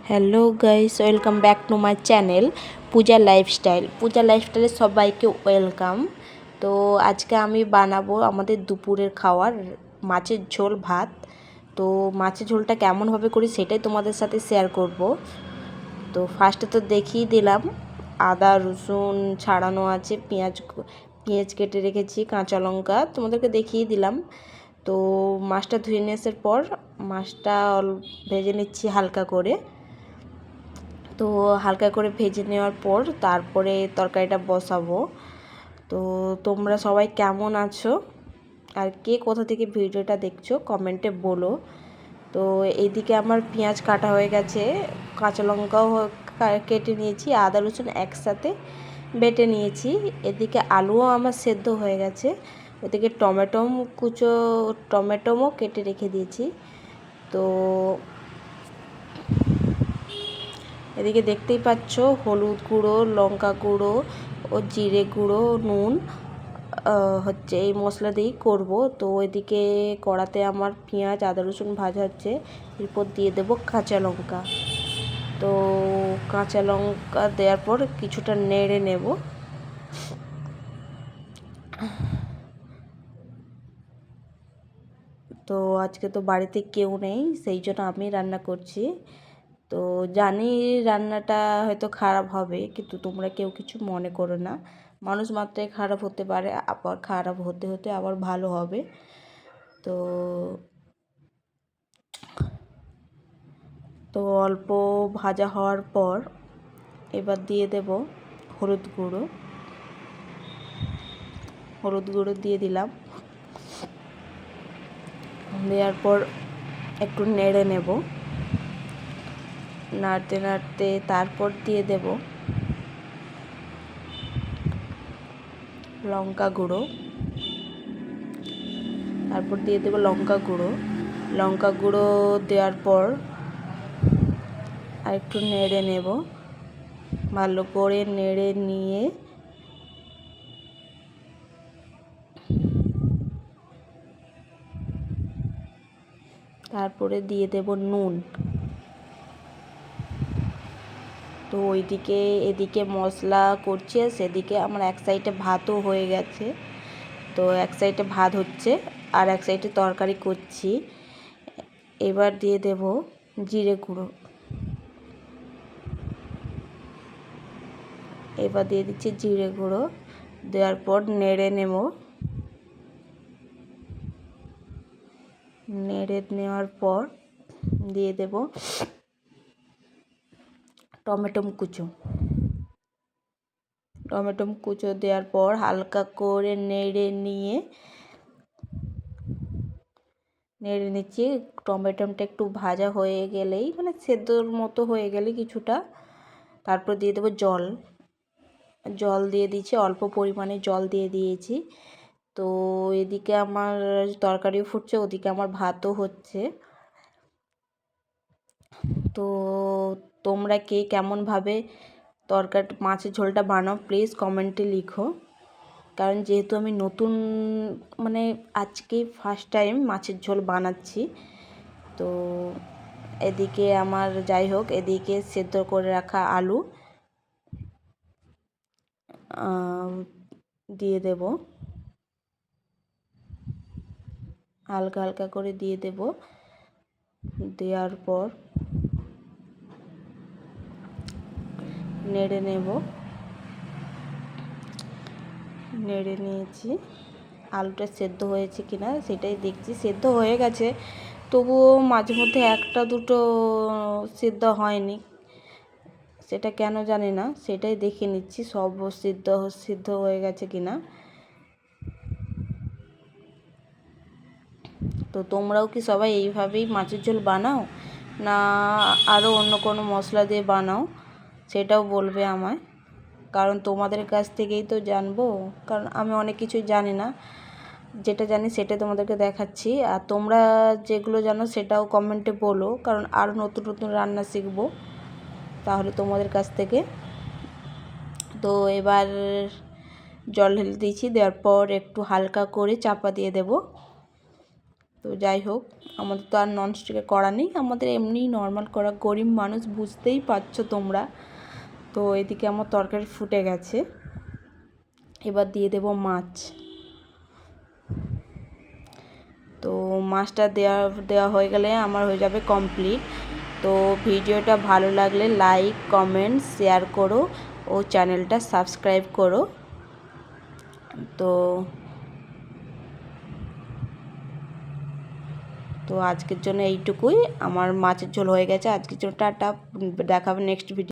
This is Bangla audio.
Hello guys, welcome back to my channel Puja লাইফস্টাইলে সবাইকে ওয়েলকাম। তো আজকে আমি বানাবো আমাদের দুপুরের খাওয়ার মাছের ঝোল ভাত। তো মাছের ঝোলটা কেমনভাবে করি সেটাই তোমাদের সাথে শেয়ার করব। তো ফার্স্টে তো দেখিয়ে দিলাম, আদা রসুন ছাড়ানো আছে, পেঁয়াজ কেটে রেখেছি, কাঁচা লঙ্কা তোমাদেরকে দেখিয়ে দিলাম। তো মাছটা ধুয়ে নিয়ে আসার পর মাছটা ভেজে নিচ্ছি হালকা করে। তো হালকা করে ভেজে নেওয়ার পর তারপরে তরকারিটা বসাবো। তো তোমরা সবাই কেমন আছো আর কে কোথা থেকে ভিডিওটা দেখছো কমেন্টে বলো। তো এইদিকে আমার পেঁয়াজ কাটা হয়ে গেছে, কাঁচা লঙ্কাও কেটে নিয়েছি, আদা রসুন একসাথে বেটে নিয়েছি। এদিকে আলুও আমার সেদ্ধ হয়ে গেছে। ওদিকে টমেটোও কেটে রেখে দিয়েছি। তো এদিকে দেখতেই পাচ্ছ হলুদ গুঁড়ো, লঙ্কা গুঁড়ো ও জিরে গুঁড়ো, নুন হচ্ছে এই মশলা দিয়েই করবো। তো এদিকে কড়াতে আমার পেঁয়াজ আদা রসুন ভাজা হচ্ছে, এরপর দিয়ে দেবো কাঁচা লঙ্কা। তো কাঁচা লঙ্কা দেওয়ার পর কিছুটা নেড়ে নেব। তো আজকে তো বাড়িতে কেউ নেই, সেই জন্য আমি রান্না করছি। তো জানি রান্নাটা হয়তো খারাপ হবে, কিন্তু তোমরা কেউ কিছু মনে করো না। মানুষ মাত্রই খারাপ হতে পারে, আবার খারাপ হতে হতে আবার ভালো হবে। তো তো অল্প ভাজা হওয়ার পর এবার দিয়ে দেব হলুদ গুঁড়ো দিয়ে দিলাম। দেওয়ার পর একটু নেড়ে নেব, নাড়তে নাড়তে তারপর দিয়ে দেব লঙ্কা গুঁড়ো। লঙ্কা গুঁড়ো দেওয়ার পর আর একটু নেড়ে নেব, ভালো করে নেড়ে নিয়ে তারপরে দিয়ে দেব নুন। তো এদিকে মশলা করছি আর সেদিকে আমার এক সাইডে ভাতও হয়ে গেছে। তো এক সাইডে ভাত হচ্ছে আর এক সাইডে তরকারি করছি। এবার দিয়ে দেব জিরে গুঁড়ো। এবার দিয়ে দিচ্ছি জিরে গুঁড়ো। দেওয়ার পর নেড়ে নেওয়ার পর দিয়ে দেব টমেটো কুচো দেওয়ার পর হালকা করে নেড়ে নিচ্ছি। টমেটোটা একটু ভাজা হয়ে গেলেই, মানে সেদ্ধর মতো হয়ে গেলে কিছুটা, তারপর দিয়ে দেবো জল দিয়ে দিচ্ছি, অল্প পরিমাণে জল দিয়ে দিয়েছি। তো এদিকে আমার তরকারিও ফুটছে, ওদিকে আমার ভাতও হচ্ছে। তো তোমরা কে কেমনভাবে মাছের ঝোলটা বানাও প্লিজ কমেন্টে লিখো। কারণ যেহেতু আমি নতুন, মানে আজকে ফার্স্ট টাইম মাছের ঝোল বানাচ্ছি। তো এদিকে আমার যাই হোক, এদিকে সেদ্ধ করে রাখা আলু দিয়ে দেব, হালকা হালকা করে দিয়ে দেব। দেওয়ার পর নেড়ে নিয়েছি। আলুটা সেদ্ধ হয়েছে কিনা সেটাই দেখছি, সেদ্ধ হয়ে গেছে, তবুও মাঝে মধ্যে একটা দুটো সেদ্ধ হয়নি, সেটা কেন জানি না, সেটাই দেখে নিচ্ছি সব সিদ্ধ হয়ে গেছে কিনা। তো তোমরাও কি সবাই এইভাবেই মাছের ঝোল বানাও, না আরও অন্য কোনো মশলা দিয়ে বানাও, সেটাও বলবে আমায়। কারণ তোমাদের কাছ থেকেই তো জানবো, কারণ আমি অনেক কিছুই জানি না, যেটা জানি সেটা তোমাদেরকে দেখাচ্ছি। আর তোমরা যেগুলো জানো সেটাও কমেন্টে বলো, কারণ আরও নতুন নতুন রান্না শিখবো তাহলে তোমাদের কাছ থেকে। তো এবার জল ঢেলে দিয়েছি, দেওয়ার পর একটু হালকা করে চাপা দিয়ে দেব। তো যাই হোক, আমাদের তো আর ননস্টিকে করা নেই, আমাদের এমনিই নর্মাল করা, গরিব মানুষ বুঝতেই পারছো তোমরা। তো এদিকে আমার তরকারি ফুটে গেছে, এবার দিয়ে দেব মাছ। তো মাছটা দেওয়া হয়ে গেলে আমার হয়ে যাবে কমপ্লিট। তো ভিডিওটা ভালো লাগলে লাইক, কমেন্ট, শেয়ার করো ও চ্যানেলটা সাবস্ক্রাইব করো। তো আজকের জন্য এইটুকুই, আমার মাছের ঝোল হয়ে গেছে আজকের জন্য। টাটা, দেখাবে নেক্সট ভিডিও।